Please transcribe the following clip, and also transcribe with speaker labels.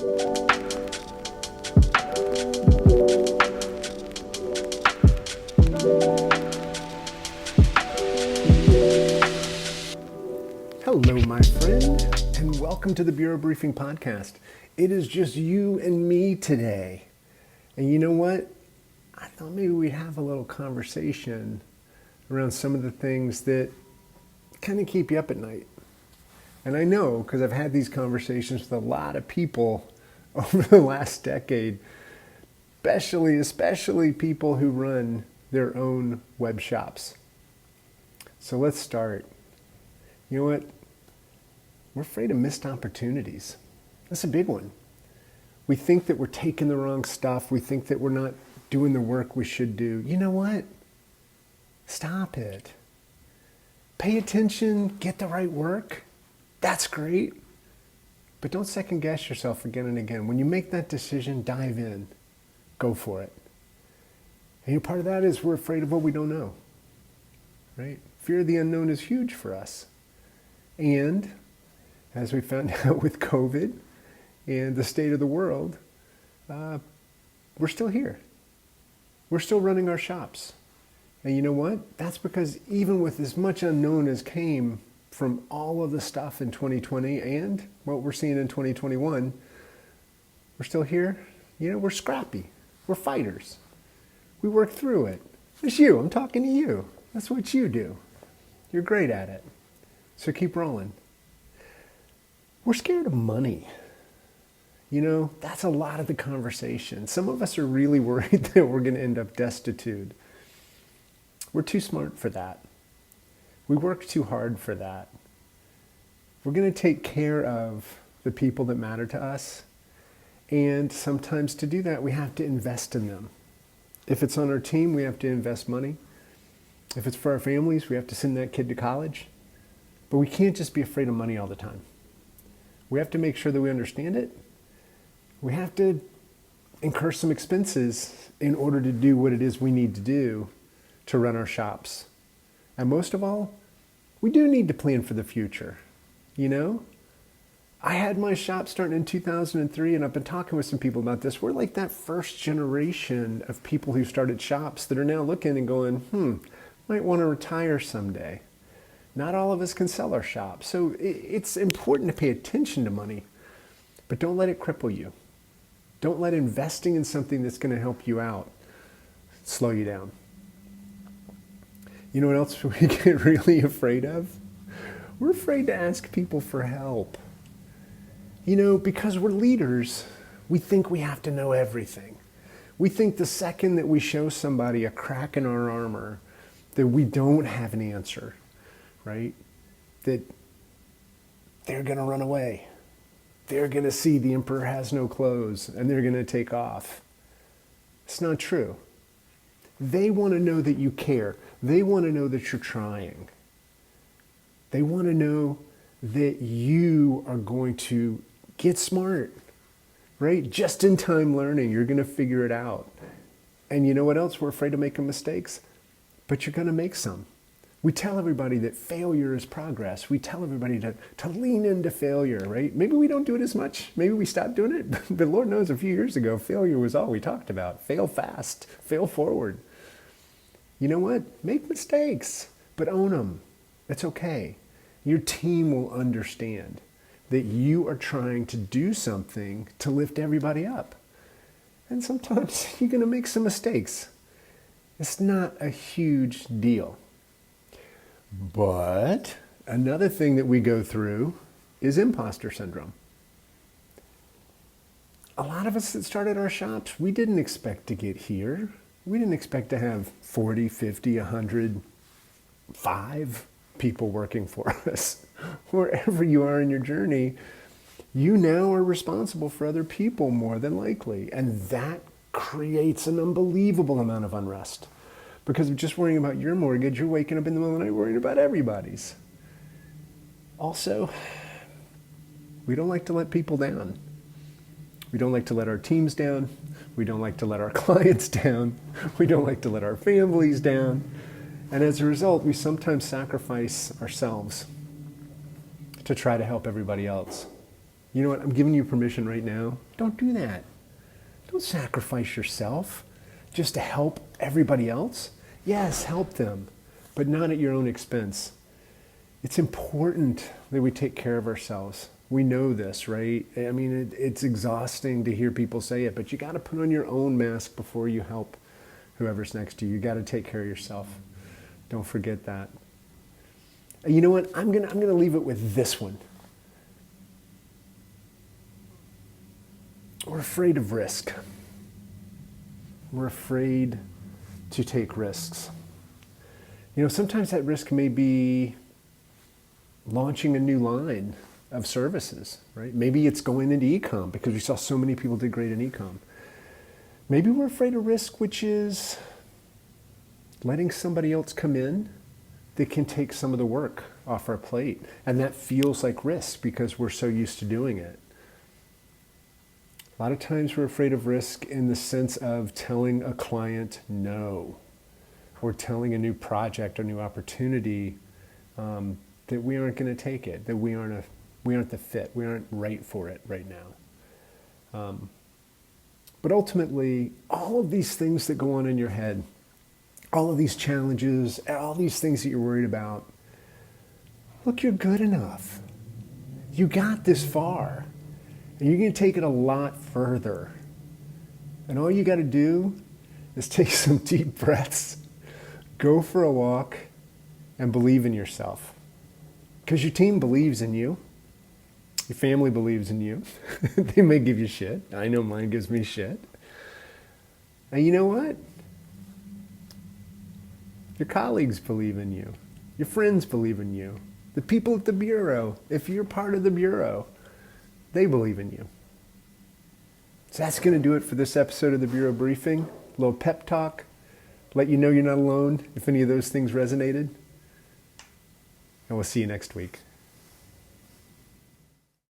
Speaker 1: Hello, my friend, and welcome to the Bureau Briefing Podcast. It is just you and me today. And you know what? I thought maybe we'd have a little conversation around some of the things that kind of keep you up at night. And I know, because I've had these conversations with a lot of people over the last decade, especially people who run their own web shops. So let's start. You know what? We're afraid of missed opportunities. That's a big one. We think that we're taking the wrong stuff. We think that we're not doing the work we should do. You know what? Stop it. Pay attention, get the right work. That's great. But don't second guess yourself again and again. When you make that decision, dive in. Go for it. And part of that is we're afraid of what we don't know. Right? Fear of the unknown is huge for us. And as we found out with COVID and the state of the world, we're still here. We're still running our shops. And you know what? That's because even with as much unknown as came from all of the stuff in 2020 and what we're seeing in 2021, we're still here. You know, we're scrappy. We're fighters. We work through it. It's you. I'm talking to you. That's what you do. You're great at it. So keep rolling. We're scared of money. You know, that's a lot of the conversation. Some of us are really worried that we're going to end up destitute. We're too smart for that. We work too hard for that. We're going to take care of the people that matter to us. And sometimes to do that, we have to invest in them. If it's on our team, we have to invest money. If it's for our families, we have to send that kid to college. But we can't just be afraid of money all the time. We have to make sure that we understand it. We have to incur some expenses in order to do what it is we need to do to run our shops. And most of all, we do need to plan for the future. You know, I had my shop starting in 2003, and I've been talking with some people about this. We're like that first generation of people who started shops that are now looking and going, might want to retire someday. Not all of us can sell our shop. So it's important to pay attention to money, but don't let it cripple you. Don't let investing in something that's going to help you out slow you down. You know what else we get really afraid of? We're afraid to ask people for help. You know, because we're leaders, we think we have to know everything. We think the second that we show somebody a crack in our armor, that we don't have an answer. Right? That they're going to run away. They're going to see the emperor has no clothes and they're going to take off. It's not true. They want to know that you care. They want to know that you're trying. They want to know that you are going to get smart. Right? Just in time learning. You're going to figure it out. And you know what else? We're afraid of making mistakes. But you're going to make some. We tell everybody that failure is progress. We tell everybody to lean into failure, right? Maybe we don't do it as much. Maybe we stopped doing it. But Lord knows a few years ago, failure was all we talked about. Fail fast, fail forward. You know what? Make mistakes, but own them. It's okay. Your team will understand that you are trying to do something to lift everybody up. And sometimes you're going to make some mistakes. It's not a huge deal. But another thing that we go through is imposter syndrome. A lot of us that started our shops, we didn't expect to get here. We didn't expect to have 40, 50, 100, 5 people working for us. Wherever you are in your journey, you now are responsible for other people more than likely. And that creates an unbelievable amount of unrest. Because of just worrying about your mortgage, you're waking up in the middle of the night worrying about everybody's. Also, we don't like to let people down. We don't like to let our teams down. We don't like to let our clients down. We don't like to let our families down. And as a result, we sometimes sacrifice ourselves to try to help everybody else. You know what? I'm giving you permission right now. Don't do that. Don't sacrifice yourself just to help everybody else. Yes, help them, but not at your own expense. It's important that we take care of ourselves. We know this, right? I mean, it's exhausting to hear people say it, but you got to put on your own mask before you help whoever's next to you. You got to take care of yourself. Don't forget that. You know what? I'm gonna leave it with this one. We're afraid of risk. We're afraid to take risks. You know, sometimes that risk may be launching a new line of services, right? Maybe it's going into e-com because we saw so many people did great in e-com. Maybe we're afraid of risk, which is letting somebody else come in that can take some of the work off our plate. And that feels like risk because we're so used to doing it. A lot of times we're afraid of risk in the sense of telling a client no, or telling a new project or new opportunity that we aren't going to take it, that we aren't the fit, we aren't right for it right now. But ultimately, all of these things that go on in your head, all of these challenges, all these things that you're worried about, look, you're good enough. You got this far. And you're going to take it a lot further. And all you got to do is take some deep breaths, go for a walk, and believe in yourself. Because your team believes in you. Your family believes in you. They may give you shit. I know mine gives me shit. And you know what? Your colleagues believe in you. Your friends believe in you. The people at the bureau, if you're part of the bureau, they believe in you. So that's going to do it for this episode of the Bureau Briefing. A little pep talk. Let you know you're not alone if any of those things resonated. And we'll see you next week.